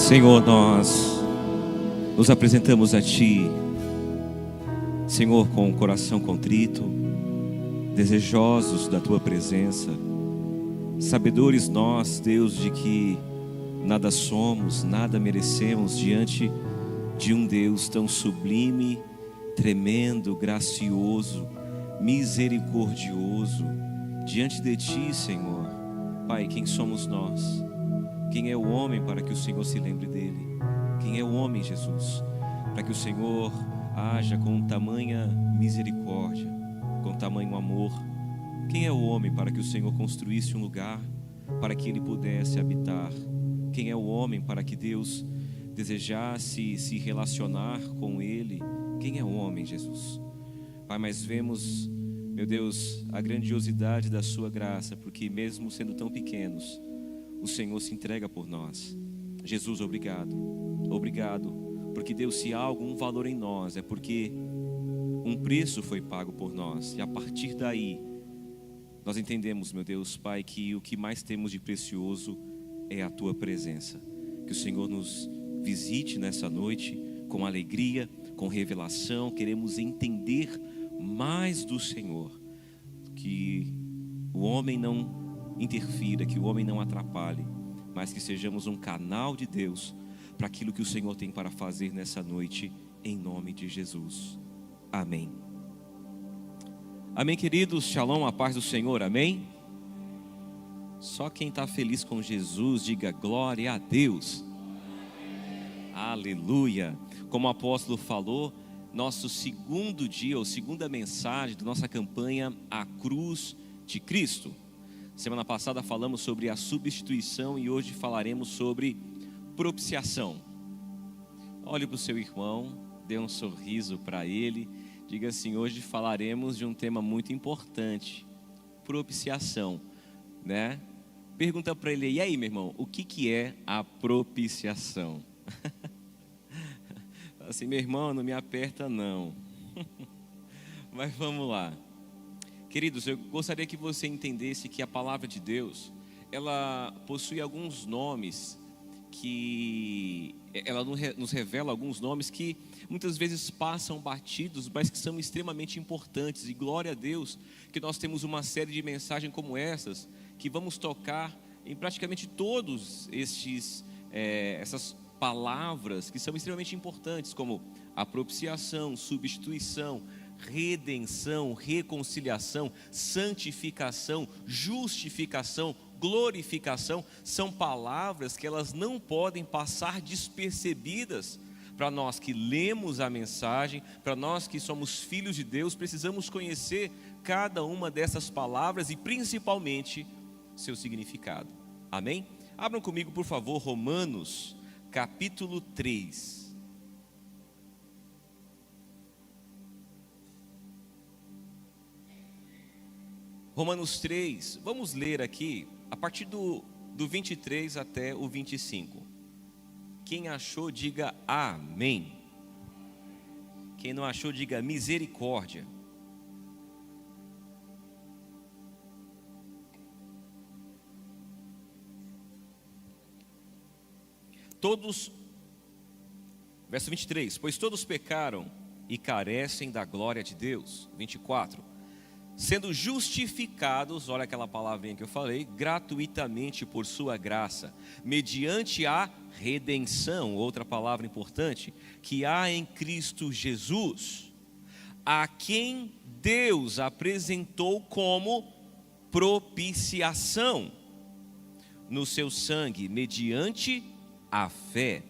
Senhor, nós nos apresentamos a Ti, Senhor, com o coração contrito, desejosos da Tua presença, sabedores nós, Deus, de que nada somos, nada merecemos diante de um Deus tão sublime, tremendo, gracioso, misericordioso. Diante de Ti, Senhor, Pai, quem somos nós? Quem é o homem para que o Senhor se lembre dele? Quem é o homem, Jesus, para que o Senhor haja com tamanha misericórdia, com tamanho amor? Quem é o homem para que o Senhor construísse um lugar para que ele pudesse habitar? Quem é o homem para que Deus desejasse se relacionar com ele? Quem é o homem, Jesus? Pai, mas vemos, meu Deus, a grandiosidade da sua graça, porque mesmo sendo tão pequenos, o Senhor se entrega por nós. Jesus, obrigado. Obrigado, porque Deus, se há algum valor em nós, é porque um preço foi pago por nós. E a partir daí, nós entendemos, meu Deus, Pai, que o que mais temos de precioso é a Tua presença. Que o Senhor nos visite nessa noite com alegria, com revelação. Queremos entender mais do Senhor. Que o homem não interfira, que o homem não atrapalhe, mas que sejamos um canal de Deus para aquilo que o Senhor tem para fazer nessa noite, em nome de Jesus. Amém. Amém, queridos. Shalom, a paz do Senhor. Amém. Só quem está feliz com Jesus, diga glória a Deus. Aleluia. Como o apóstolo falou, nosso segundo dia, ou segunda mensagem da nossa campanha, A Cruz de Cristo. Semana passada falamos sobre a substituição e hoje falaremos sobre propiciação. Olhe para o seu irmão, dê um sorriso para ele, diga assim: hoje falaremos de um tema muito importante, propiciação, né? Pergunta para ele: e aí, meu irmão, o que é a propiciação? Assim, meu irmão, não me aperta não. Mas vamos lá. Queridos, eu gostaria que você entendesse que a palavra de Deus, ela possui alguns nomes que ela nos revela alguns nomes que muitas vezes passam batidos, mas que são extremamente importantes. E glória a Deus que nós temos uma série de mensagens como essas, que vamos tocar em praticamente todos essas palavras que são extremamente importantes, como a propiciação, substituição, redenção, reconciliação, santificação, justificação, glorificação. São palavras que elas não podem passar despercebidas. Para nós que lemos a mensagem, para nós que somos filhos de Deus, precisamos conhecer cada uma dessas palavras e principalmente seu significado. Amém? Abram comigo, por favor, Romanos capítulo 3. Romanos 3, vamos ler aqui a partir do 23 até o 25. Quem achou, diga amém. Quem não achou, diga misericórdia. Verso 23, pois todos pecaram e carecem da glória de Deus. 24, sendo justificados, olha aquela palavrinha que eu falei, gratuitamente por sua graça, mediante a redenção, outra palavra importante, que há em Cristo Jesus, a quem Deus apresentou como propiciação no seu sangue, mediante a fé.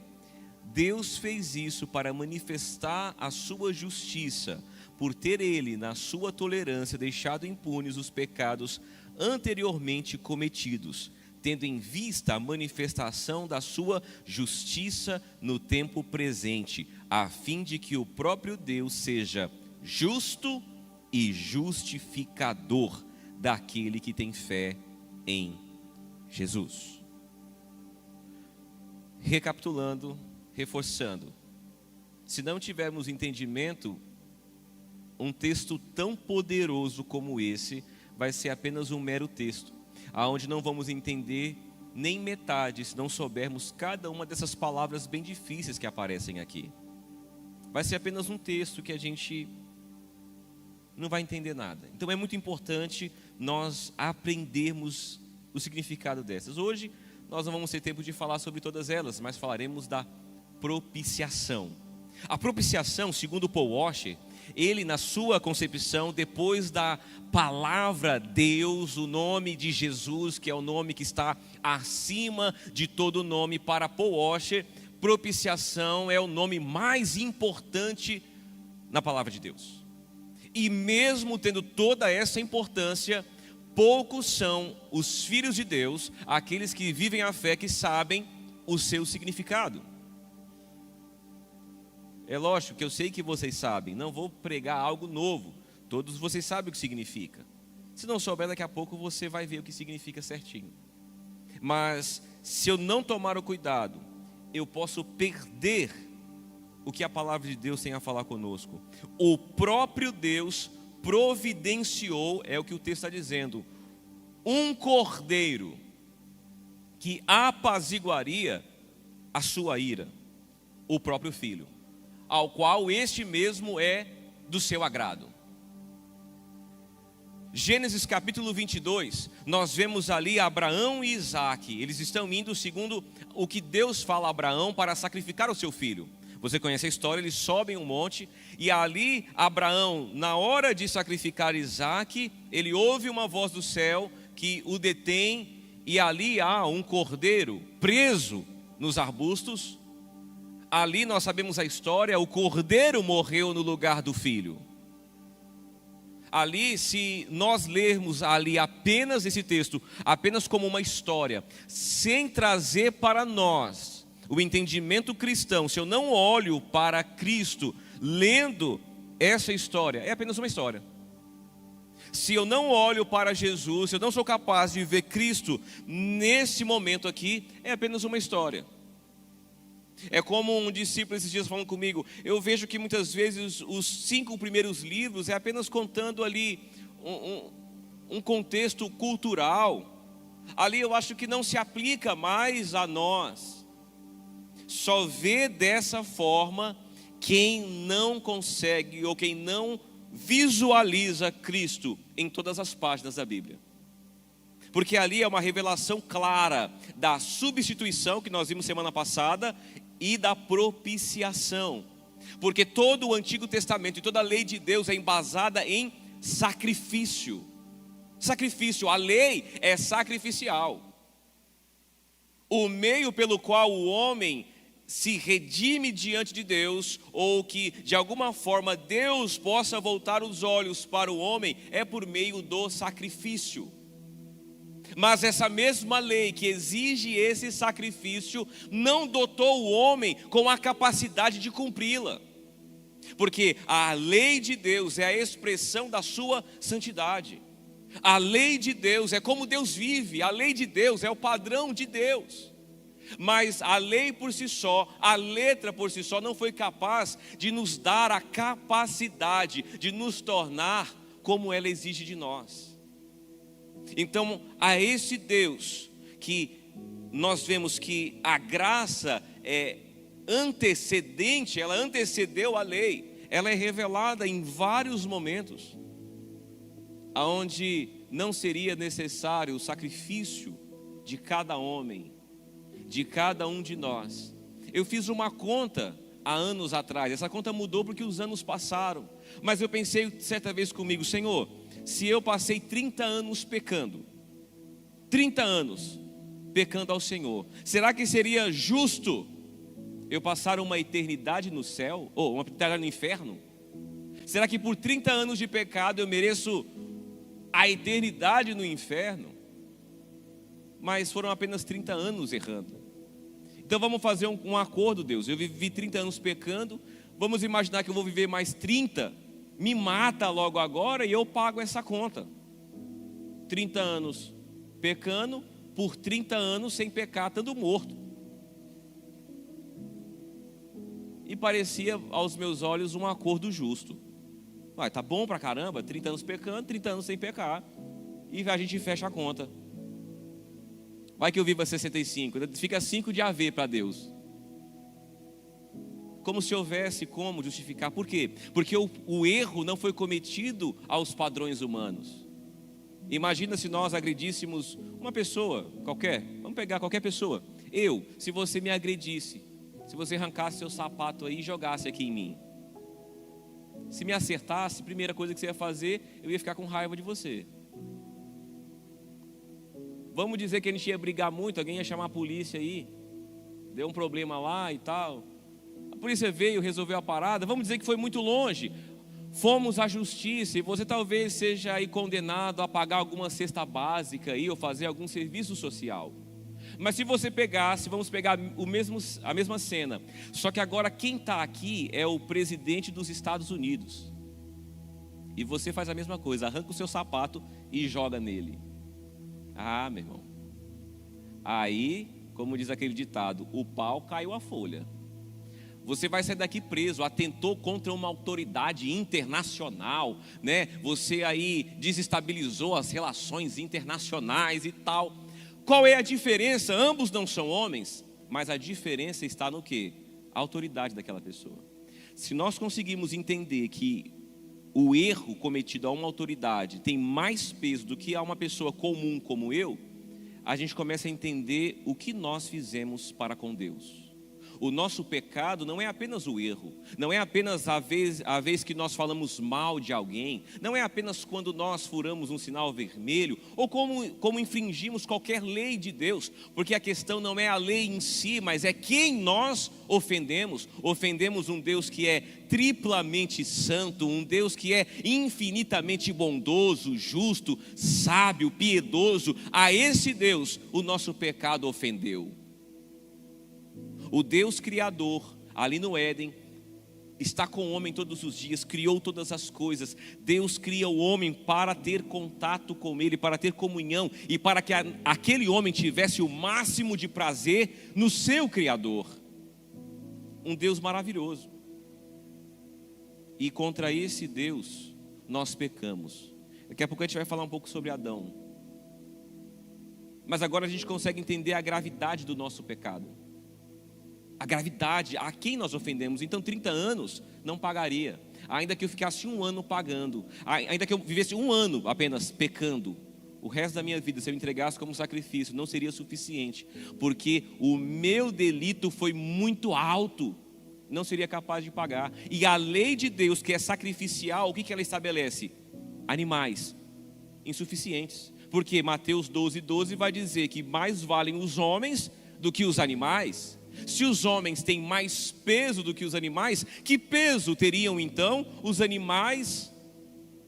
Deus fez isso para manifestar a sua justiça, por ter ele, na sua tolerância, deixado impunes os pecados anteriormente cometidos, tendo em vista a manifestação da sua justiça no tempo presente, a fim de que o próprio Deus seja justo e justificador daquele que tem fé em Jesus. Recapitulando, reforçando, se não tivermos entendimento, um texto tão poderoso como esse vai ser apenas um mero texto, aonde não vamos entender nem metade se não soubermos cada uma dessas palavras bem difíceis que aparecem aqui. Vai ser apenas um texto que a gente não vai entender nada. Então é muito importante nós aprendermos o significado dessas. Hoje nós não vamos ter tempo de falar sobre todas elas, mas falaremos da propiciação. A propiciação, segundo Paul Washer, ele na sua concepção, depois da palavra Deus, o nome de Jesus, que é o nome que está acima de todo nome, para Paul Washer, propiciação é o nome mais importante na palavra de Deus. E mesmo tendo toda essa importância, poucos são os filhos de Deus, aqueles que vivem a fé, que sabem o seu significado. É lógico que eu sei que vocês sabem, não vou pregar algo novo. Todos vocês sabem o que significa. Se não souber, daqui a pouco você vai ver o que significa certinho. Mas se eu não tomar o cuidado, eu posso perder o que a palavra de Deus tem a falar conosco. O próprio Deus providenciou, é o que o texto está dizendo, um cordeiro que apaziguaria a sua ira, o próprio Filho, ao qual este mesmo é do seu agrado. Gênesis capítulo 22, nós vemos ali Abraão e Isaque. Eles estão indo segundo o que Deus fala a Abraão para sacrificar o seu filho. Você conhece a história, eles sobem um monte e ali Abraão, na hora de sacrificar Isaque, ele ouve uma voz do céu que o detém e ali há um cordeiro preso nos arbustos. Ali nós sabemos a história, o cordeiro morreu no lugar do filho. Ali, se nós lermos ali apenas esse texto, apenas como uma história, sem trazer para nós o entendimento cristão, se eu não olho para Cristo lendo essa história, é apenas uma história. Se eu não olho para Jesus, se eu não sou capaz de ver Cristo nesse momento aqui, é apenas uma história. É como um discípulo esses dias falando comigo, eu vejo que muitas vezes os 5 primeiros livros é apenas contando ali um contexto cultural. Ali eu acho que não se aplica mais a nós. Só vê dessa forma quem não consegue ou quem não visualiza Cristo em todas as páginas da Bíblia. Porque ali é uma revelação clara da substituição que nós vimos semana passada e da propiciação. Porque todo o Antigo Testamento e toda a lei de Deus é embasada em sacrifício. Sacrifício, a lei é sacrificial. O meio pelo qual o homem se redime diante de Deus, ou que de alguma forma Deus possa voltar os olhos para o homem, é por meio do sacrifício. Mas essa mesma lei que exige esse sacrifício não dotou o homem com a capacidade de cumpri-la. Porque a lei de Deus é a expressão da sua santidade. A lei de Deus é como Deus vive, a lei de Deus é o padrão de Deus. Mas a lei por si só, a letra por si só não foi capaz de nos dar a capacidade de nos tornar como ela exige de nós. Então, a esse Deus que nós vemos que a graça é antecedente, ela antecedeu a lei, ela é revelada em vários momentos, aonde não seria necessário o sacrifício de cada homem, de cada um de nós. Eu fiz uma conta há anos atrás, essa conta mudou porque os anos passaram, mas eu pensei certa vez comigo, Senhor, se eu passei 30 anos pecando, 30 anos pecando ao Senhor, será que seria justo eu passar uma eternidade no céu, ou uma eternidade no inferno? Será que por 30 anos de pecado eu mereço a eternidade no inferno? Mas foram apenas 30 anos errando. Então vamos fazer um acordo, Deus. Eu vivi 30 anos pecando, vamos imaginar que eu vou viver mais 30, me mata logo agora e eu pago essa conta. 30 anos pecando, por 30 anos sem pecar, estando morto. E parecia aos meus olhos um acordo justo. Tá bom pra caramba, 30 anos pecando, 30 anos sem pecar, e a gente fecha a conta. Vai que eu viva 65. Fica 5 de AV para Deus. Como se houvesse como justificar. Por quê? Porque o erro não foi cometido aos padrões humanos. Imagina se nós agredíssemos uma pessoa qualquer. Vamos pegar qualquer pessoa. Se você me agredisse, se você arrancasse seu sapato aí e jogasse aqui em mim, se me acertasse, a primeira coisa que você ia fazer, eu ia ficar com raiva de você. Vamos dizer que a gente ia brigar muito, alguém ia chamar a polícia aí, deu um problema lá e tal. A polícia veio, resolveu a parada. Vamos dizer que foi muito longe. Fomos à justiça e você talvez seja aí condenado a pagar alguma cesta básica aí, ou fazer algum serviço social. Mas se você pegasse, vamos pegar a mesma cena, só que agora quem está aqui é o presidente dos Estados Unidos. E você faz a mesma coisa, arranca o seu sapato e joga nele. Ah, meu irmão. Aí, como diz aquele ditado, o pau caiu a folha. Você vai sair daqui preso, atentou contra uma autoridade internacional, né? Você aí desestabilizou as relações internacionais e tal. Qual é a diferença? Ambos não são homens, mas a diferença está no quê? A autoridade daquela pessoa. Se nós conseguimos entender que o erro cometido a uma autoridade tem mais peso do que a uma pessoa comum como eu, a gente começa a entender o que nós fizemos para com Deus. O nosso pecado não é apenas o erro, não é apenas a vez que nós falamos mal de alguém, não é apenas quando nós furamos um sinal vermelho, ou como infringimos qualquer lei de Deus, porque a questão não é a lei em si, mas é quem nós ofendemos. Ofendemos um Deus que é triplamente santo, um Deus que é infinitamente bondoso, justo, sábio, piedoso. A esse Deus o nosso pecado ofendeu. O Deus Criador, ali no Éden, está com o homem todos os dias, criou todas as coisas. Deus cria o homem para ter contato com Ele, para ter comunhão, e para que aquele homem tivesse o máximo de prazer no seu Criador. Um Deus maravilhoso. E contra esse Deus, nós pecamos. Daqui a pouco a gente vai falar um pouco sobre Adão. Mas agora a gente consegue entender a gravidade do nosso pecado. A gravidade, a quem nós ofendemos. Então 30 anos não pagaria. Ainda que eu ficasse um ano pagando, ainda que eu vivesse um ano apenas pecando, o resto da minha vida, se eu entregasse como sacrifício, não seria suficiente. Porque o meu delito foi muito alto, não seria capaz de pagar. E a lei de Deus, que é sacrificial, o que ela estabelece? Animais insuficientes. Porque Mateus 12:12 vai dizer que mais valem os homens do que os animais. Se os homens têm mais peso do que os animais, que peso teriam então os animais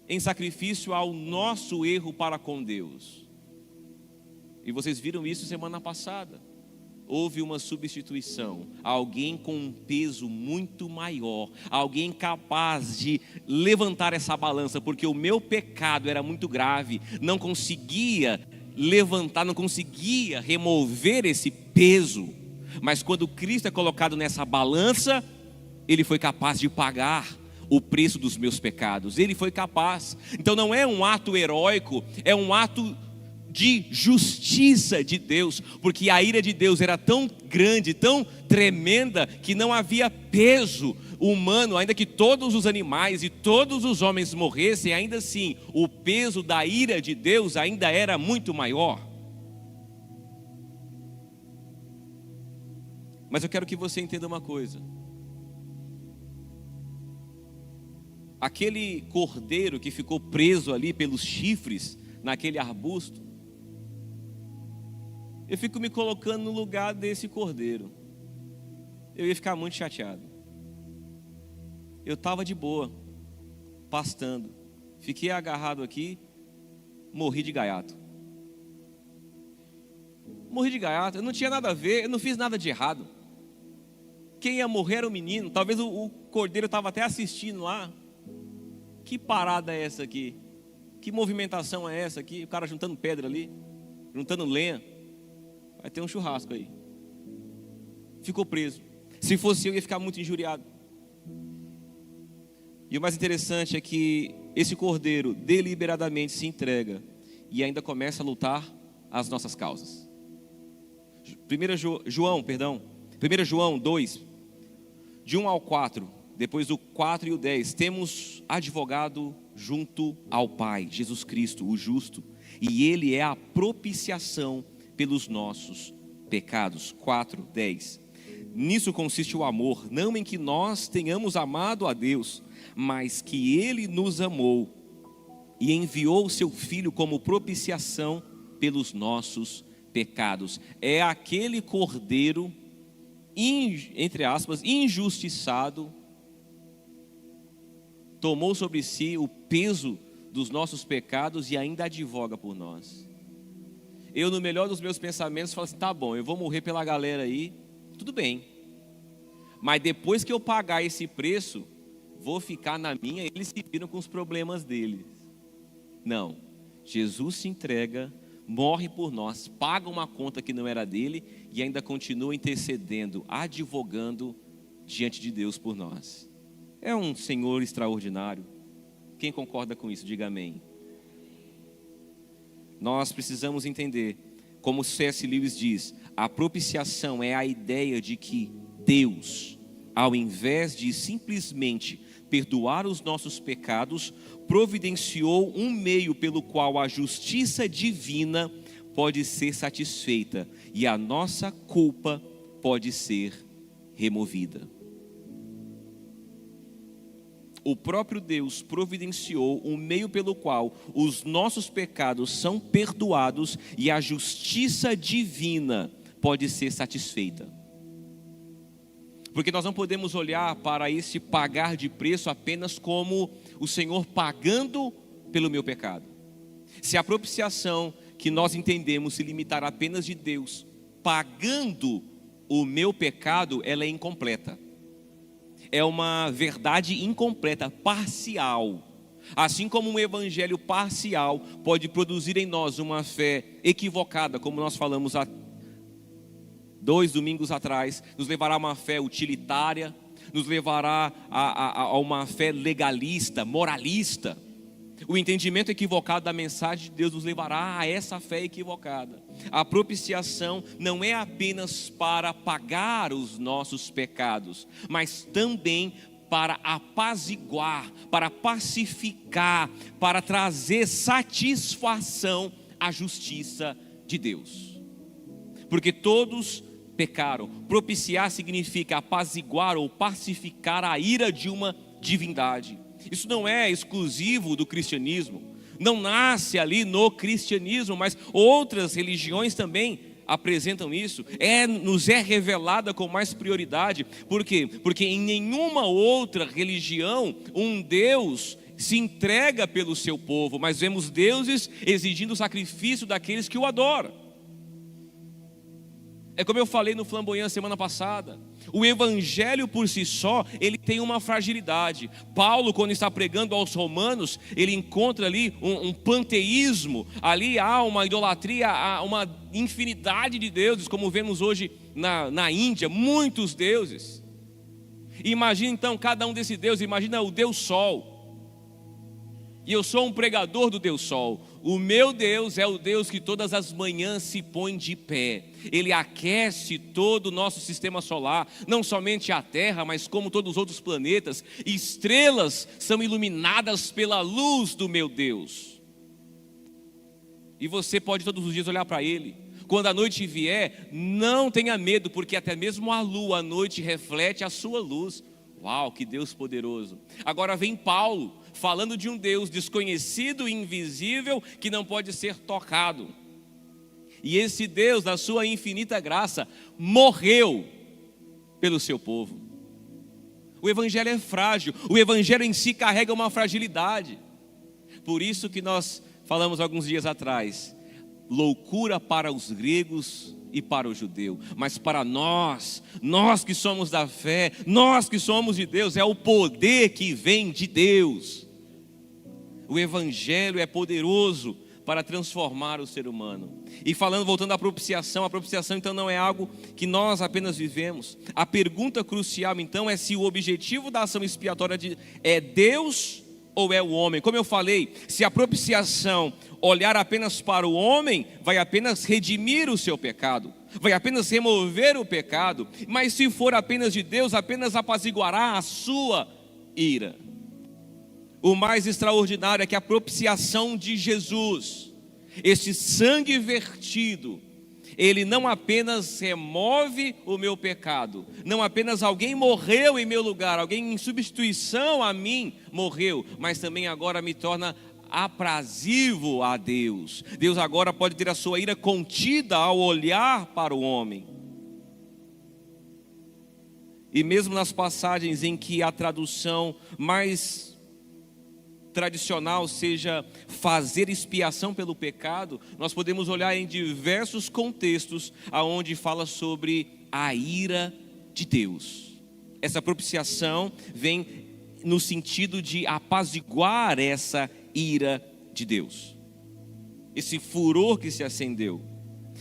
em sacrifício ao nosso erro para com Deus? E vocês viram isso semana passada. Houve uma substituição, alguém com um peso muito maior, alguém capaz de levantar essa balança, porque o meu pecado era muito grave, não conseguia levantar, não conseguia remover esse peso. Mas quando Cristo é colocado nessa balança, Ele foi capaz de pagar o preço dos meus pecados. Ele foi capaz. Então não é um ato heróico, é um ato de justiça de Deus. Porque a ira de Deus era tão grande, tão tremenda, que não havia peso humano. Ainda que todos os animais e todos os homens morressem, ainda assim, o peso da ira de Deus ainda era muito maior. Mas eu quero que você entenda uma coisa. Aquele cordeiro que ficou preso ali pelos chifres, naquele arbusto, eu fico me colocando no lugar desse cordeiro. Eu ia ficar muito chateado. Eu estava de boa, pastando. Fiquei agarrado aqui, morri de gaiato. Morri de gaiato, eu não tinha nada a ver, eu não fiz nada de errado. Quem ia morrer era o menino. Talvez o cordeiro estava até assistindo lá. Que parada é essa aqui? Que movimentação é essa aqui? O cara juntando pedra ali, juntando lenha. Vai ter um churrasco aí. Ficou preso. Se fosse eu, ia ficar muito injuriado. E o mais interessante é que esse cordeiro deliberadamente se entrega e ainda começa a lutar as nossas causas. 1 João 2, de 1 ao 4, depois do 4 e o 10, temos advogado junto ao Pai, Jesus Cristo, o justo, e Ele é a propiciação pelos nossos pecados. 4, 10. Nisso consiste o amor, não em que nós tenhamos amado a Deus, mas que Ele nos amou e enviou o seu Filho como propiciação pelos nossos pecados. É aquele cordeiro, entre aspas, injustiçado, tomou sobre si o peso dos nossos pecados e ainda advoga por nós. Eu, no melhor dos meus pensamentos, falo assim, tá bom, eu vou morrer pela galera aí, tudo bem, mas depois que eu pagar esse preço, vou ficar na minha, eles se viram com os problemas deles. Não, Jesus se entrega, morre por nós, paga uma conta que não era dele e ainda continua intercedendo, advogando diante de Deus por nós. É um Senhor extraordinário. Quem concorda com isso, diga amém. Nós precisamos entender, como C.S. Lewis diz, a propiciação é a ideia de que Deus, ao invés de simplesmente perdoar os nossos pecados, providenciou um meio pelo qual a justiça divina pode ser satisfeita e a nossa culpa pode ser removida. O próprio Deus providenciou um meio pelo qual os nossos pecados são perdoados e a justiça divina pode ser satisfeita. Porque nós não podemos olhar para esse pagar de preço apenas como o Senhor pagando pelo meu pecado. Se a propiciação que nós entendemos se limitar apenas de Deus pagando o meu pecado, ela é incompleta. É uma verdade incompleta, parcial. Assim como um evangelho parcial pode produzir em nós uma fé equivocada, como nós falamos há 2 domingos atrás, nos levará a uma fé utilitária, nos levará a uma fé legalista, moralista. O entendimento equivocado da mensagem de Deus nos levará a essa fé equivocada. A propiciação não é apenas para pagar os nossos pecados, mas também para apaziguar, para pacificar, para trazer satisfação à justiça de Deus. Porque todos pecaram. Propiciar significa apaziguar ou pacificar a ira de uma divindade. Isso não é exclusivo do cristianismo, não nasce ali no cristianismo, mas outras religiões também apresentam isso. Nos é revelada com mais prioridade. Por quê? Porque em nenhuma outra religião um Deus se entrega pelo seu povo, mas vemos deuses exigindo o sacrifício daqueles que o adoram. É como eu falei no Flamboyant semana passada, o evangelho por si só, ele tem uma fragilidade. Paulo, quando está pregando aos romanos, ele encontra ali um panteísmo, ali há uma idolatria, há uma infinidade de deuses, como vemos hoje na Índia, muitos deuses. Imagina então cada um desses deuses, imagina o Deus Sol. E eu sou um pregador do Deus Sol. O meu Deus é o Deus que todas as manhãs se põe de pé. Ele aquece todo o nosso sistema solar, não somente a Terra, mas como todos os outros planetas. Estrelas são iluminadas pela luz do meu Deus. E você pode todos os dias olhar para Ele. Quando a noite vier, não tenha medo, porque até mesmo a lua à noite reflete a sua luz. Uau, que Deus poderoso. Agora vem Paulo, falando de um Deus desconhecido e invisível que não pode ser tocado. E esse Deus, na sua infinita graça, morreu pelo seu povo. O evangelho é frágil, o evangelho em si carrega uma fragilidade. Por isso que nós falamos alguns dias atrás, loucura para os gregos e para o judeu, mas para nós que somos da fé, nós que somos de Deus, é o poder que vem de Deus. O evangelho é poderoso para transformar o ser humano. E voltando à propiciação, a propiciação então não é algo que nós apenas vivemos. A pergunta crucial então é se o objetivo da ação expiatória é Deus ou é o homem. Como eu falei, se a propiciação olhar apenas para o homem, vai apenas redimir o seu pecado. vai apenas remover o pecado, mas se for apenas de Deus, apenas apaziguará a sua ira. O mais extraordinário é que a propiciação de Jesus, este sangue vertido, ele não apenas remove o meu pecado, não apenas alguém morreu em meu lugar, alguém em substituição a mim morreu, mas também agora me torna aprazível a Deus. Deus agora pode ter a sua ira contida ao olhar para o homem. E mesmo nas passagens em que a tradução mais tradicional seja fazer expiação pelo pecado, nós podemos olhar em diversos contextos aonde fala sobre a ira de Deus. Essa propiciação vem no sentido de apaziguar essa ira de Deus, esse furor que se acendeu.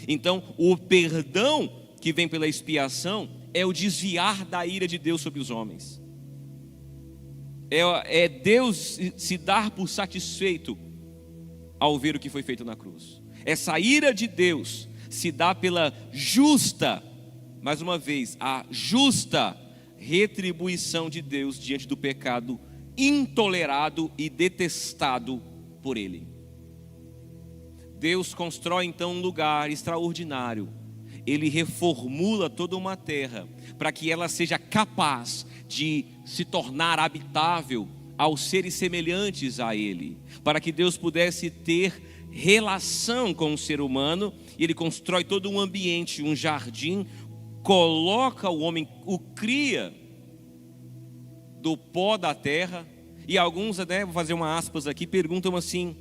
Então, o perdão que vem pela expiação é o desviar da ira de Deus sobre os homens. É Deus se dar por satisfeito ao ver o que foi feito na cruz. Essa ira de Deus se dá pela justa, mais uma vez, a justa retribuição de Deus diante do pecado intolerado e detestado por Ele. Deus constrói então um lugar extraordinário. Ele reformula toda uma terra para que ela seja capaz de se tornar habitável aos seres semelhantes a Ele, para que Deus pudesse ter relação com o ser humano. E Ele constrói todo um ambiente, um jardim, coloca o homem, o cria do pó da terra. E alguns, vou fazer uma aspas aqui, perguntam assim,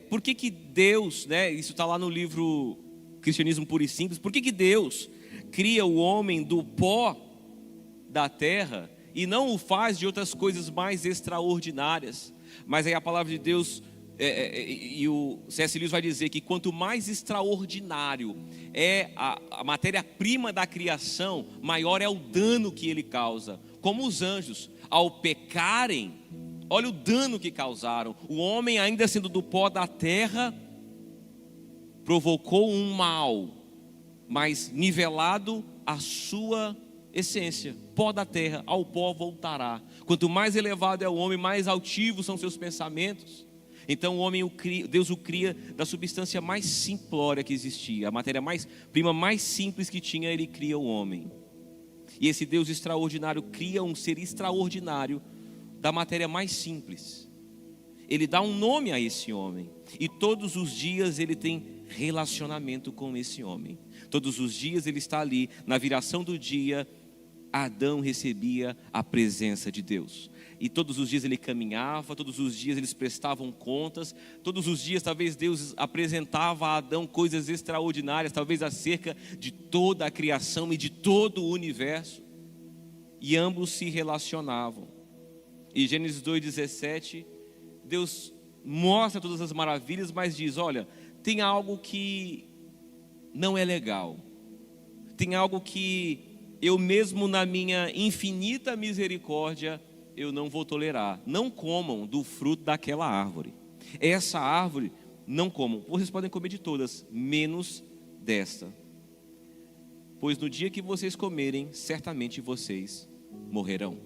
por que Deus, isso está lá no livro Cristianismo Puro e Simples, por que Deus cria o homem do pó da terra e não o faz de outras coisas mais extraordinárias? Mas aí a palavra de Deus, e o C.S. Lewis vai dizer que quanto mais extraordinário é a matéria-prima da criação, maior é o dano que ele causa. Como os anjos, ao pecarem, olha o dano que causaram. O homem, ainda sendo do pó da terra, provocou um mal, mas nivelado a sua essência. Pó da terra, ao pó voltará. Quanto mais elevado é o homem, mais altivos são seus pensamentos. Então o homem Deus o cria da substância mais simplória que existia, a matéria-prima mais simples que tinha, Ele cria o homem. E esse Deus extraordinário cria um ser extraordinário da matéria mais simples. Ele dá um nome a esse homem, e todos os dias ele tem relacionamento com esse homem. Todos os dias ele está ali. Na viração do dia, Adão recebia a presença de Deus, e todos os dias ele caminhava, todos os dias eles prestavam contas, todos os dias talvez Deus apresentava a Adão coisas extraordinárias, talvez acerca de toda a criação e de todo o universo, e ambos se relacionavam. E Gênesis 2,17, Deus mostra todas as maravilhas, mas diz, olha, tem algo que não é legal, tem algo que eu mesmo na minha infinita misericórdia eu não vou tolerar. Não comam do fruto daquela árvore. Essa árvore não comam. Vocês podem comer de todas, menos desta, pois no dia que vocês comerem, certamente vocês morrerão.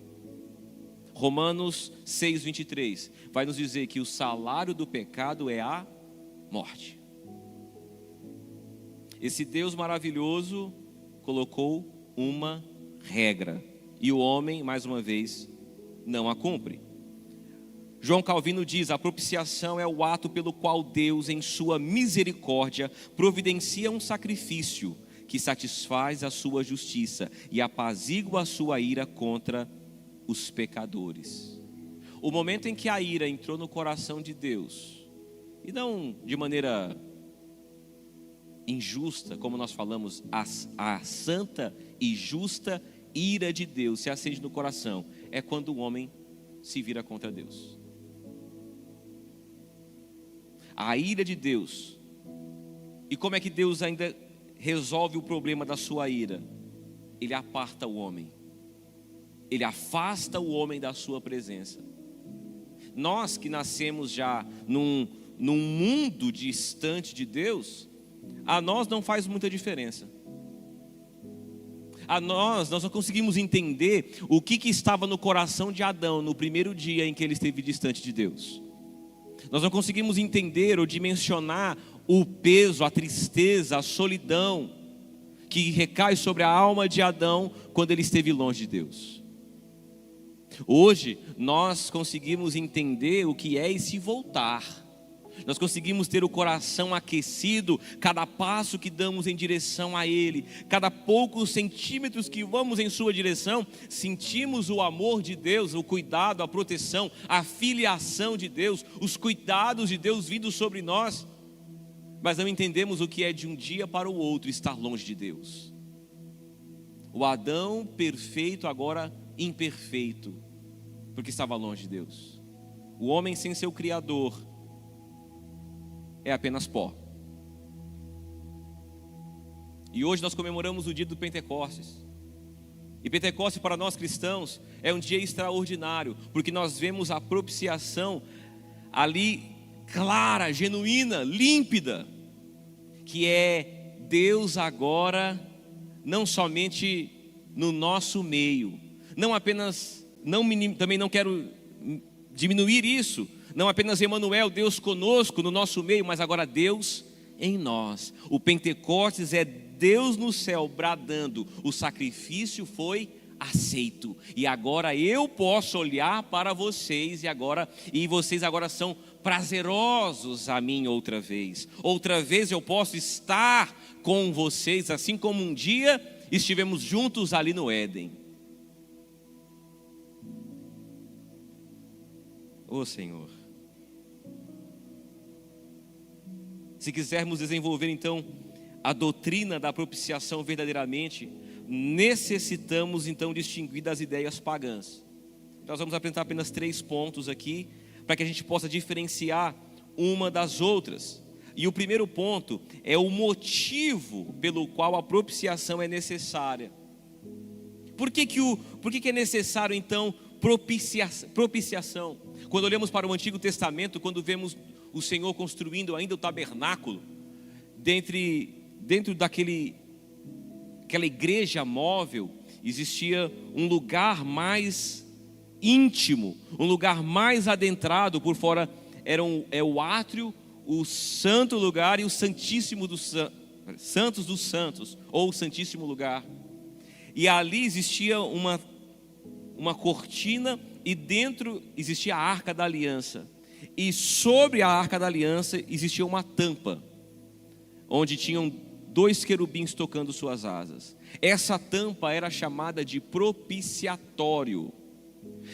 Romanos 6,23 vai nos dizer que o salário do pecado é a morte. Esse Deus maravilhoso colocou uma regra, e o homem, mais uma vez, não a cumpre. João Calvino diz: a propiciação é o ato pelo qual Deus, em sua misericórdia, providencia um sacrifício que satisfaz a sua justiça e apazigua a sua ira contra os pecadores. O momento em que a ira entrou no coração de Deus, e não de maneira injusta, como nós falamos, a santa e justa ira de Deus se acende no coração, é quando o homem se vira contra Deus. A ira de Deus. E como é que Deus ainda resolve o problema da sua ira? Ele aparta o homem, ele afasta o homem da sua presença. Nós que nascemos já num mundo distante de Deus, a nós não faz muita diferença. Nós não conseguimos entender o que estava no coração de Adão no primeiro dia em que ele esteve distante de Deus. Nós não conseguimos entender ou dimensionar o peso, a tristeza, a solidão que recai sobre a alma de Adão quando ele esteve longe de Deus. Hoje nós conseguimos entender o que é esse voltar. Nós conseguimos ter o coração aquecido cada passo que damos em direção a Ele, cada poucos centímetros que vamos em sua direção, sentimos o amor de Deus, o cuidado, a proteção, a filiação de Deus, os cuidados de Deus vindo sobre nós, mas não entendemos o que é de um dia para o outro estar longe de Deus. O Adão perfeito agora imperfeito, porque estava longe de Deus. O homem sem seu Criador é apenas pó. E hoje nós comemoramos o dia do Pentecostes. E Pentecostes para nós cristãos é um dia extraordinário, porque nós vemos a propiciação ali clara, genuína, límpida, que é Deus agora não somente no nosso meio, não apenas, também não quero diminuir isso, não apenas Emanuel, Deus conosco no nosso meio, mas agora Deus em nós. O Pentecostes é Deus no céu bradando: o sacrifício foi aceito, e agora eu posso olhar para vocês, e vocês agora são prazerosos a mim outra vez. Outra vez eu posso estar com vocês, assim como um dia estivemos juntos ali no Éden. Ô Senhor, se quisermos desenvolver então a doutrina da propiciação verdadeiramente, necessitamos então distinguir das ideias pagãs. Nós vamos apresentar apenas 3 pontos aqui, para que a gente possa diferenciar uma das outras. E o primeiro ponto é o motivo pelo qual a propiciação é necessária. Por que é necessário então propiciação? Quando olhamos para o Antigo Testamento, quando vemos o Senhor construindo ainda o tabernáculo, dentro daquela igreja móvel, existia um lugar mais íntimo, um lugar mais adentrado. Por fora é o átrio, o santo lugar e o santíssimo dos santos dos santos, ou o santíssimo lugar. E ali existia uma cortina, e dentro existia a Arca da Aliança. E sobre a Arca da Aliança existia uma tampa, onde tinham 2 querubins tocando suas asas. Essa tampa era chamada de propiciatório.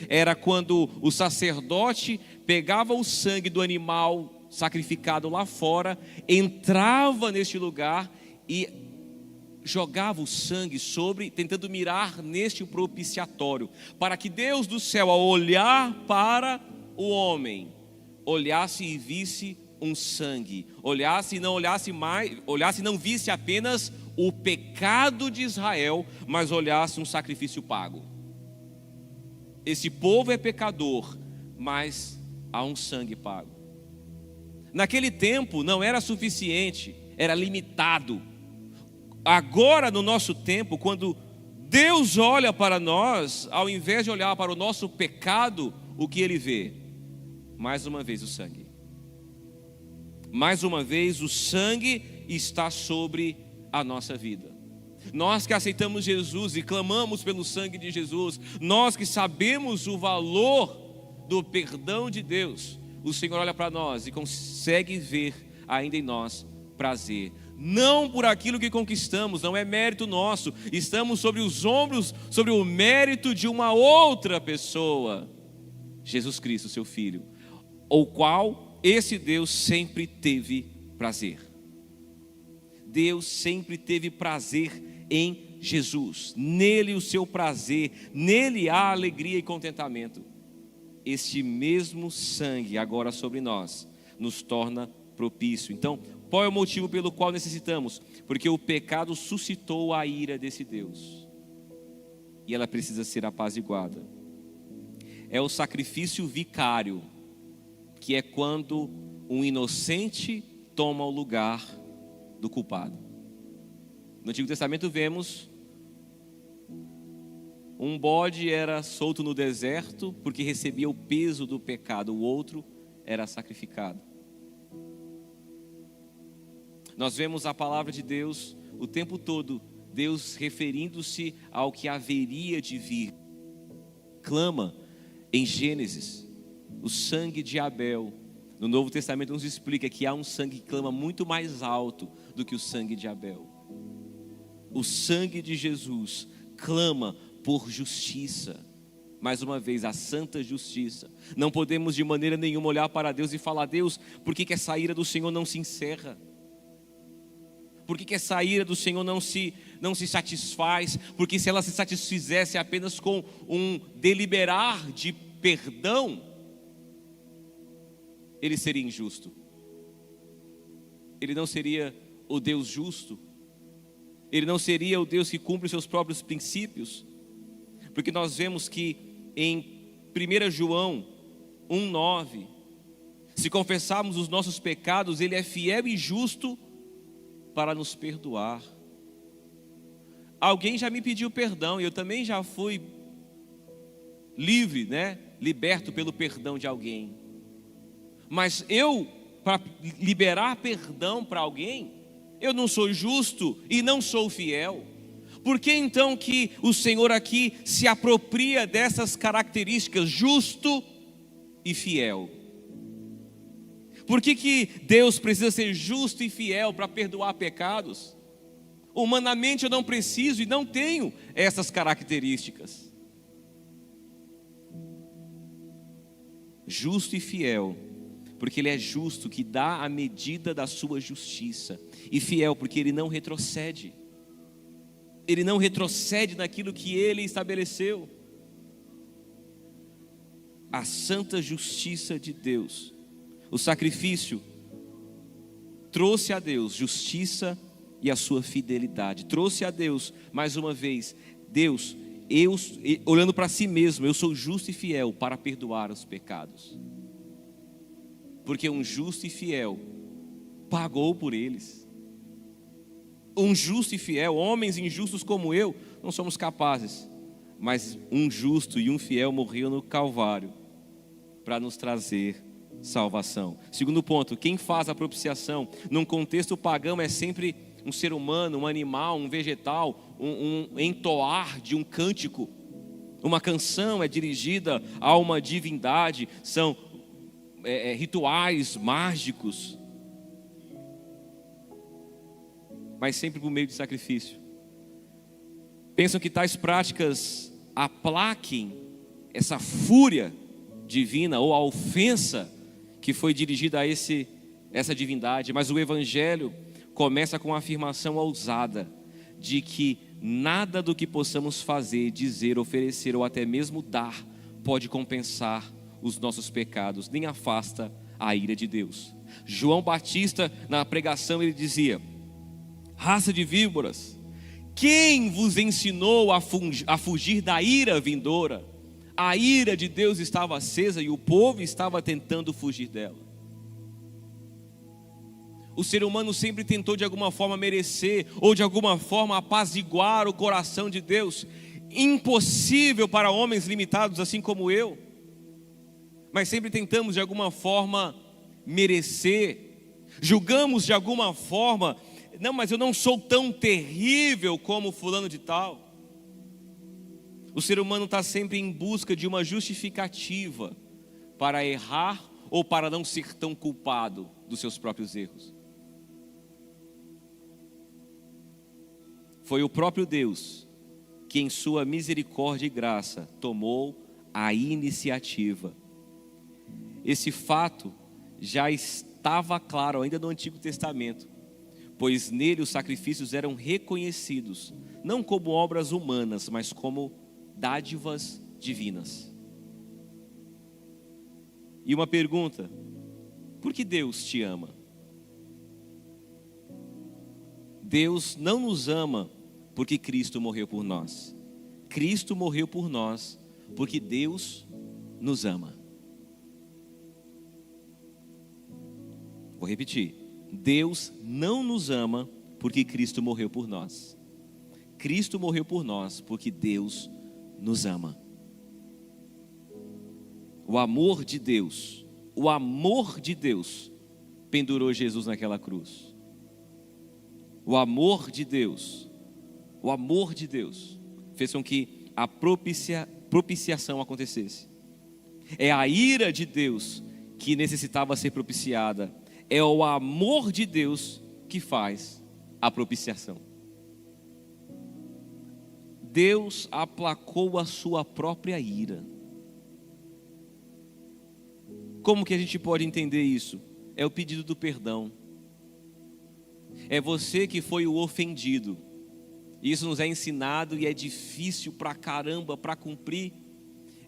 Era quando o sacerdote pegava o sangue do animal sacrificado lá fora, entrava neste lugar e jogava o sangue sobre, tentando mirar neste propiciatório, para que Deus do céu, ao olhar para o homem, olhasse e visse um sangue, olhasse e não visse apenas o pecado de Israel, mas olhasse um sacrifício pago. Esse povo é pecador, mas há um sangue pago. Naquele tempo não era suficiente, era limitado. Agora, no nosso tempo, quando Deus olha para nós, ao invés de olhar para o nosso pecado, o que Ele vê? Mais uma vez o sangue. Mais uma vez o sangue está sobre a nossa vida. Nós que aceitamos Jesus e clamamos pelo sangue de Jesus, nós que sabemos o valor do perdão de Deus, o Senhor olha para nós e consegue ver ainda em nós prazer. Não por aquilo que conquistamos, não é mérito nosso, estamos sobre os ombros, sobre o mérito de uma outra pessoa, Jesus Cristo, seu Filho, o qual esse Deus sempre teve prazer. Deus sempre teve prazer em Jesus, nele o seu prazer, nele há alegria e contentamento. Este mesmo sangue agora sobre nós nos torna propício. Então, qual é o motivo pelo qual necessitamos? Porque o pecado suscitou a ira desse Deus, e ela precisa ser apaziguada. É o sacrifício vicário, que é quando um inocente toma o lugar do culpado. No Antigo Testamento vemos um bode era solto no deserto porque recebia o peso do pecado, o outro era sacrificado. Nós vemos a palavra de Deus o tempo todo, Deus referindo-se ao que haveria de vir. Clama em Gênesis, o sangue de Abel. No Novo Testamento nos explica que há um sangue que clama muito mais alto do que o sangue de Abel. O sangue de Jesus clama por justiça. Mais uma vez, a santa justiça. Não podemos de maneira nenhuma olhar para Deus e falar: Deus, por que essa ira do Senhor não se encerra? Por que essa ira do Senhor não se satisfaz? Porque se ela se satisfizesse apenas com um deliberar de perdão, Ele seria injusto. Ele não seria o Deus justo. Ele não seria o Deus que cumpre os seus próprios princípios. Porque nós vemos que em 1 João 1,9, se confessarmos os nossos pecados, Ele é fiel e justo para nos perdoar. Alguém já me pediu perdão e eu também já fui livre, liberto pelo perdão de alguém. Mas eu, para liberar perdão para alguém, eu não sou justo e não sou fiel. Por que então que o Senhor aqui se apropria dessas características, justo e fiel? Por que Deus precisa ser justo e fiel para perdoar pecados? Humanamente eu não preciso e não tenho essas características. Justo e fiel, porque Ele é justo, que dá a medida da sua justiça. E fiel, porque Ele não retrocede. Ele não retrocede naquilo que Ele estabeleceu. A santa justiça de Deus. O sacrifício trouxe a Deus justiça e a sua fidelidade. Trouxe a Deus, mais uma vez, Deus, olhando para si mesmo, eu sou justo e fiel para perdoar os pecados. Porque um justo e fiel pagou por eles. Um justo e fiel, homens injustos como eu, não somos capazes. Mas um justo e um fiel morreu no Calvário para nos trazer salvação. Segundo ponto, quem faz a propiciação num contexto pagão é sempre um ser humano, um animal, um vegetal, um entoar de um cântico. Uma canção é dirigida a uma divindade, são rituais mágicos, mas sempre por meio de sacrifício. Pensam que tais práticas aplaquem essa fúria divina ou a ofensa que foi dirigida a essa divindade, mas o Evangelho começa com a afirmação ousada de que nada do que possamos fazer, dizer, oferecer ou até mesmo dar pode compensar os nossos pecados, nem afasta a ira de Deus. João Batista, na pregação, ele dizia: raça de víboras, quem vos ensinou a fugir da ira vindoura? A ira de Deus estava acesa e o povo estava tentando fugir dela. O ser humano sempre tentou de alguma forma merecer ou de alguma forma apaziguar o coração de Deus. Impossível para homens limitados assim como eu. Mas sempre tentamos de alguma forma merecer. Julgamos de alguma forma: não, mas eu não sou tão terrível como fulano de tal. O ser humano está sempre em busca de uma justificativa para errar ou para não ser tão culpado dos seus próprios erros. Foi o próprio Deus que, em sua misericórdia e graça, tomou a iniciativa. Esse fato já estava claro ainda no Antigo Testamento, pois nele os sacrifícios eram reconhecidos, não como obras humanas, mas como dádivas divinas. E uma pergunta: por que Deus te ama? Deus não nos ama porque Cristo morreu por nós. Cristo morreu por nós porque Deus nos ama. Vou repetir: Deus não nos ama porque Cristo morreu por nós. Cristo morreu por nós porque Deus nos ama. O amor de Deus pendurou Jesus naquela cruz. O amor de Deus fez com que a propiciação acontecesse. É a ira de Deus que necessitava ser propiciada. É o amor de Deus que faz a propiciação. Deus aplacou a sua própria ira. Como que a gente pode entender isso? É o pedido do perdão. É você que foi o ofendido. Isso nos é ensinado e é difícil pra caramba para cumprir.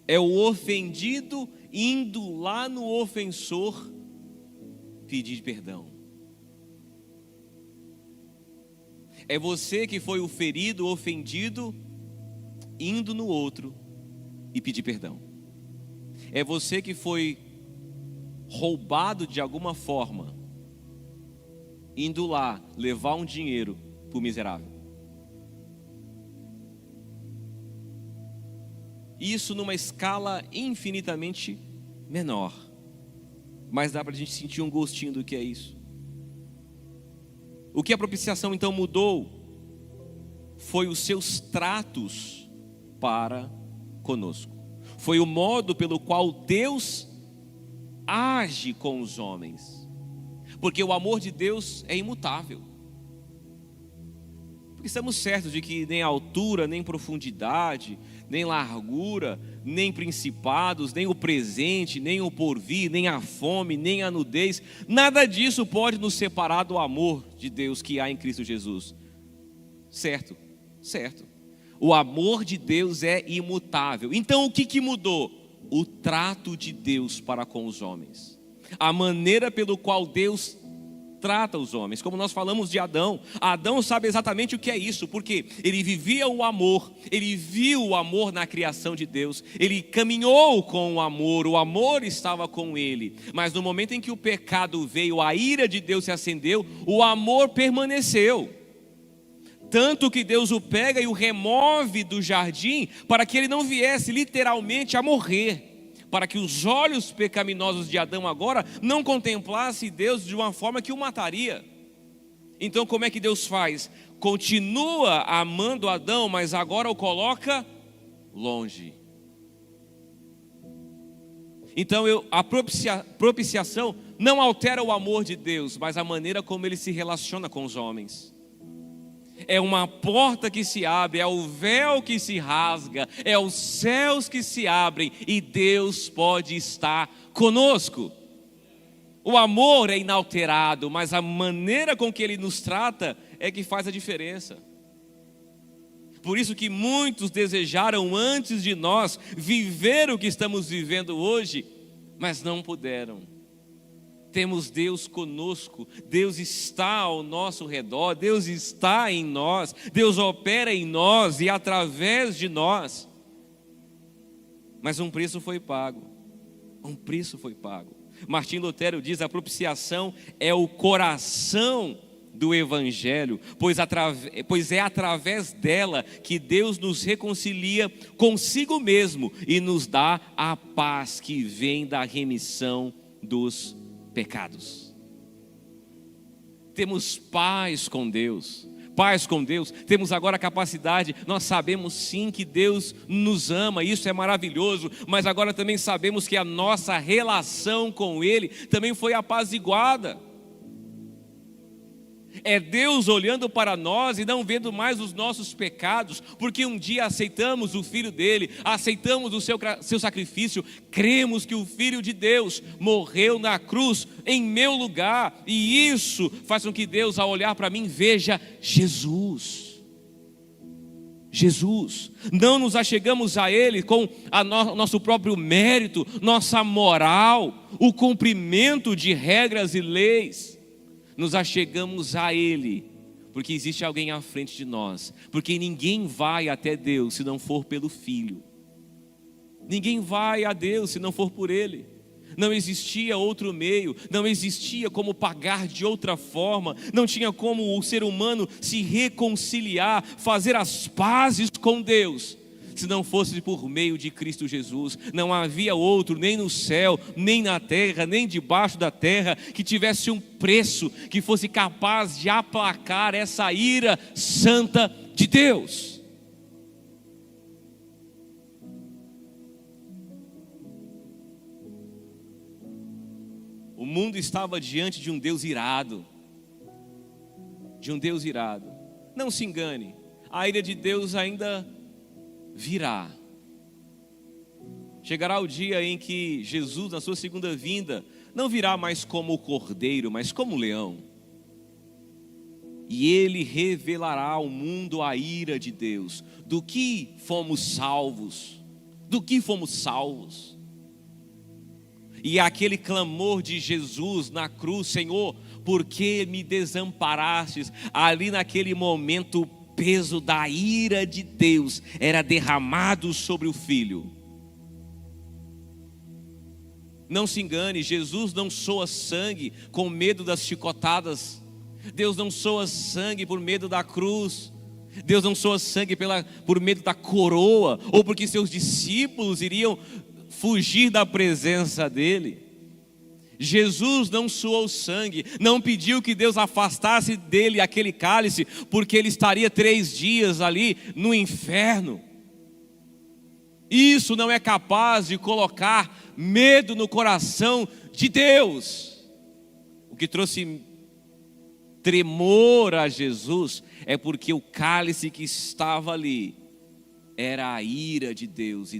É o ofendido indo lá no ofensor pedir perdão. É você que foi o ferido, o ofendido, indo no outro e pedir perdão. É você que foi roubado de alguma forma, indo lá levar um dinheiro para o miserável. Isso numa escala infinitamente menor, mas dá para a gente sentir um gostinho do que é isso. O que a propiciação então mudou foi os seus tratos para conosco. Foi o modo pelo qual Deus age com os homens. Porque o amor de Deus é imutável. Porque estamos certos de que nem altura, nem profundidade, nem largura, nem principados, nem o presente, nem o porvir, nem a fome, nem a nudez, nada disso pode nos separar do amor de Deus que há em Cristo Jesus. Certo, certo. O amor de Deus é imutável. Então o que mudou? O trato de Deus para com os homens. A maneira pelo qual Deus trata os homens. Como nós falamos de Adão, Adão sabe exatamente o que é isso, porque ele vivia o amor, ele viu o amor na criação de Deus, ele caminhou com o amor estava com ele, mas no momento em que o pecado veio, a ira de Deus se acendeu, o amor permaneceu, tanto que Deus o pega e o remove do jardim, para que ele não viesse literalmente a morrer, para que os olhos pecaminosos de Adão agora não contemplassem Deus de uma forma que o mataria. Então como é que Deus faz? Continua amando Adão, mas agora o coloca longe. Então a propiciação não altera o amor de Deus, mas a maneira como ele se relaciona com os homens. É uma porta que se abre, é o véu que se rasga, é os céus que se abrem e Deus pode estar conosco. O amor é inalterado, mas a maneira com que Ele nos trata é que faz a diferença. Por isso que muitos desejaram antes de nós viver o que estamos vivendo hoje, mas não puderam. Temos Deus conosco, Deus está ao nosso redor, Deus está em nós, Deus opera em nós e através de nós. Mas um preço foi pago, Martim Lutero diz: a propiciação é o coração do Evangelho, pois é através dela que Deus nos reconcilia consigo mesmo e nos dá a paz que vem da remissão dos pecados. Temos paz com Deus, temos agora a capacidade, nós sabemos sim que Deus nos ama, isso é maravilhoso, mas agora também sabemos que a nossa relação com Ele também foi apaziguada. É Deus olhando para nós e não vendo mais os nossos pecados, porque um dia aceitamos o Filho dele, aceitamos o seu sacrifício, cremos que o Filho de Deus morreu na cruz em meu lugar, e isso faz com que Deus, ao olhar para mim, veja Jesus. Não nos achegamos a Ele com nosso próprio mérito, nossa moral, o cumprimento de regras e leis. Nos achegamos a Ele, porque existe alguém à frente de nós, porque ninguém vai até Deus se não for pelo Filho, ninguém vai a Deus se não for por Ele, Não existia outro meio, não existia como pagar de outra forma, não tinha como o ser humano se reconciliar, fazer as pazes com Deus, se não fosse por meio de Cristo Jesus. Não havia outro, nem no céu, nem na terra, nem debaixo da terra, que tivesse um preço, que fosse capaz de aplacar essa ira santa de Deus. O mundo estava diante de um Deus irado. De um Deus irado. Não se engane, a ira de Deus ainda virá. Chegará o dia em que Jesus, na sua segunda vinda, não virá mais como o cordeiro, mas como o leão. E ele revelará ao mundo a ira de Deus. Do que fomos salvos? Do que fomos salvos? E aquele clamor de Jesus na cruz: Senhor, por que me desamparastes? Ali naquele momento, o peso da ira de Deus era derramado sobre o Filho. Não se engane, Jesus não soa sangue com medo das chicotadas. Deus não soa sangue por medo da cruz. Deus não soa sangue por medo da coroa, ou porque seus discípulos iriam fugir da presença dele. Jesus não suou sangue, não pediu que Deus afastasse dele aquele cálice, porque ele estaria 3 dias ali no inferno. Isso não é capaz de colocar medo no coração de Deus. O que trouxe tremor a Jesus é porque o cálice que estava ali era a ira de Deus,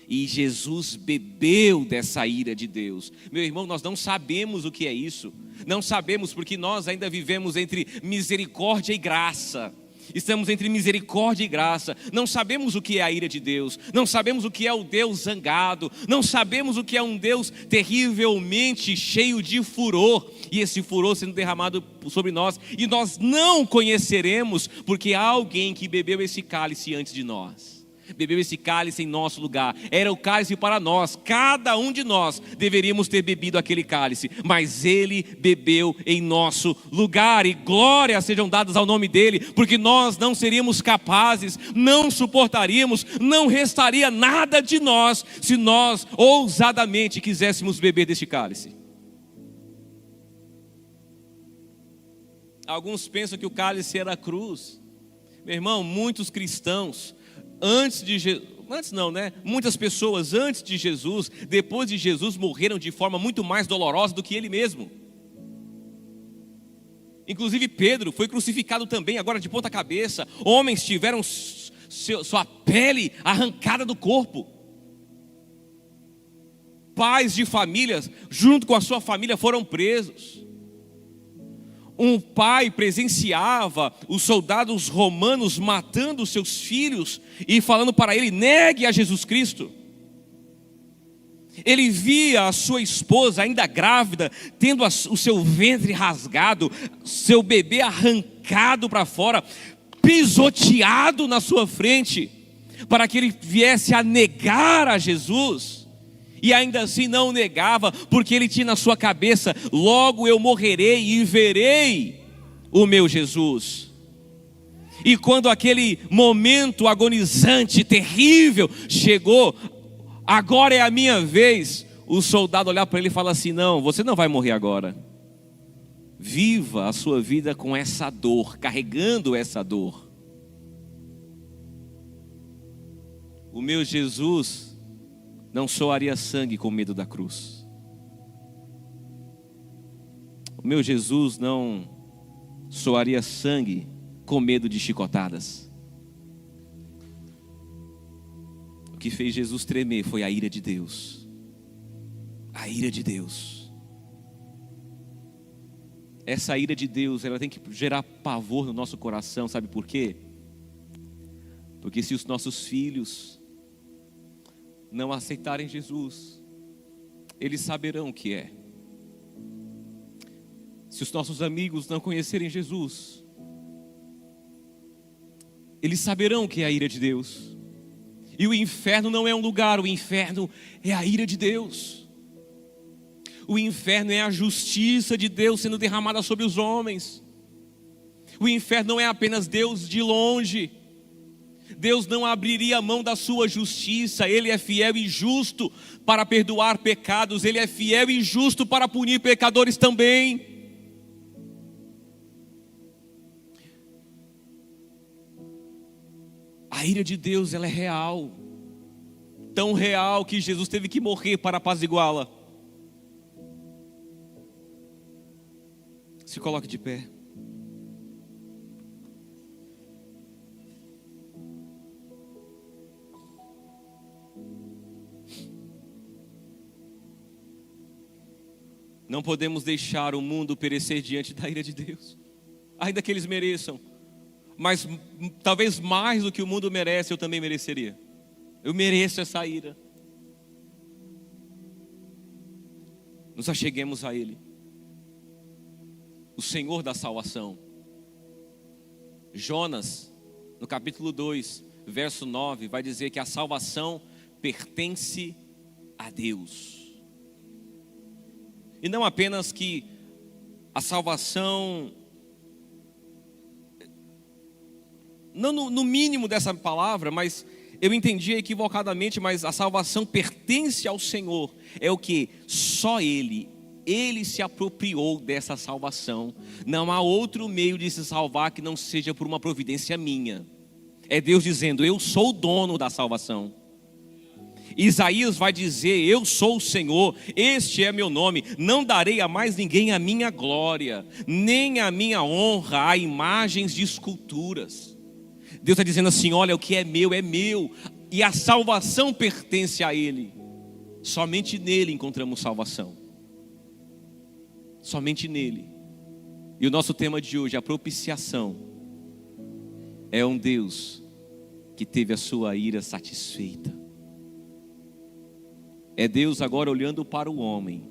e Jesus bebeu dessa ira de Deus. Meu irmão, nós não sabemos o que é isso. Não sabemos, porque nós ainda vivemos entre misericórdia e graça. Estamos entre misericórdia e graça. Não sabemos o que é a ira de Deus. Não sabemos o que é o Deus zangado. Não sabemos o que é um Deus terrivelmente cheio de furor. E esse furor sendo derramado sobre nós. E nós não conheceremos, porque há alguém que bebeu esse cálice antes de nós. Bebeu esse cálice em nosso lugar. Era o cálice para nós. Cada um de nós deveríamos ter bebido aquele cálice, mas ele bebeu em nosso lugar. E glórias sejam dadas ao nome dele, porque nós não seríamos capazes, não suportaríamos, não restaria nada de nós se nós ousadamente quiséssemos beber deste cálice. Alguns pensam que o cálice era a cruz. Meu irmão, muitos cristãos muitas pessoas antes de Jesus, depois de Jesus, morreram de forma muito mais dolorosa do que ele mesmo. Inclusive Pedro foi crucificado também, agora de ponta cabeça. Homens tiveram sua pele arrancada do corpo. Pais de famílias, junto com a sua família, foram presos. Um pai presenciava os soldados romanos matando seus filhos e falando para ele: negue a Jesus Cristo. Ele via a sua esposa ainda grávida, tendo o seu ventre rasgado, seu bebê arrancado para fora, pisoteado na sua frente, para que ele viesse a negar a Jesus. E ainda assim não negava, porque ele tinha na sua cabeça: logo eu morrerei e verei o meu Jesus. E quando aquele momento agonizante, terrível, chegou, agora é a minha vez, o soldado olhar para ele e falar assim: não, você não vai morrer agora. Viva a sua vida com essa dor, carregando essa dor. O meu Jesus não soaria sangue com medo da cruz. O meu Jesus não soaria sangue com medo de chicotadas. O que fez Jesus tremer foi a ira de Deus. A ira de Deus. Essa ira de Deus, ela tem que gerar pavor no nosso coração, sabe por quê? Porque se os nossos filhos não aceitarem Jesus, eles saberão o que é. Se os nossos amigos não conhecerem Jesus, eles saberão o que é a ira de Deus. E o inferno não é um lugar, o inferno é a ira de Deus. O inferno é a justiça de Deus sendo derramada sobre os homens. O inferno não é apenas Deus de longe. Deus não abriria a mão da sua justiça. Ele é fiel e justo para perdoar pecados. Ele é fiel e justo para punir pecadores também. A ira de Deus, ela é real. Tão real que Jesus teve que morrer para apaziguá-la. Se coloque de pé. Não podemos deixar o mundo perecer diante da ira de Deus, ainda que eles mereçam. Mas talvez mais do que o mundo merece, eu também mereceria. Eu mereço essa ira. Nos acheguemos a Ele, o Senhor da salvação. Jonas, no capítulo 2, verso 9, vai dizer que a salvação pertence a Deus. E não apenas que a salvação, não no mínimo dessa palavra, mas eu entendi equivocadamente, mas a salvação pertence ao Senhor. É o que? Só Ele se apropriou dessa salvação. Não há outro meio de se salvar que não seja por uma providência minha. É Deus dizendo, eu sou o dono da salvação. Isaías vai dizer, eu sou o Senhor, este é meu nome, não darei a mais ninguém a minha glória, nem a minha honra a imagens de esculturas. Deus está dizendo assim, olha, o que é meu, e a salvação pertence a Ele. Somente nele encontramos salvação. Somente nele. E o nosso tema de hoje, a propiciação, é um Deus que teve a sua ira satisfeita. É Deus agora olhando para o homem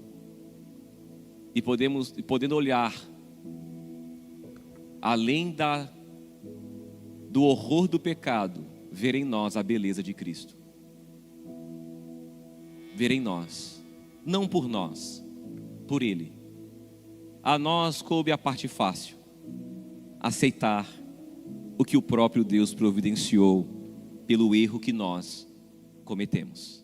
e podendo olhar além do horror do pecado, ver em nós a beleza de Cristo. Ver em nós, não por nós, por Ele. A nós coube a parte fácil, aceitar o que o próprio Deus providenciou pelo erro que nós cometemos.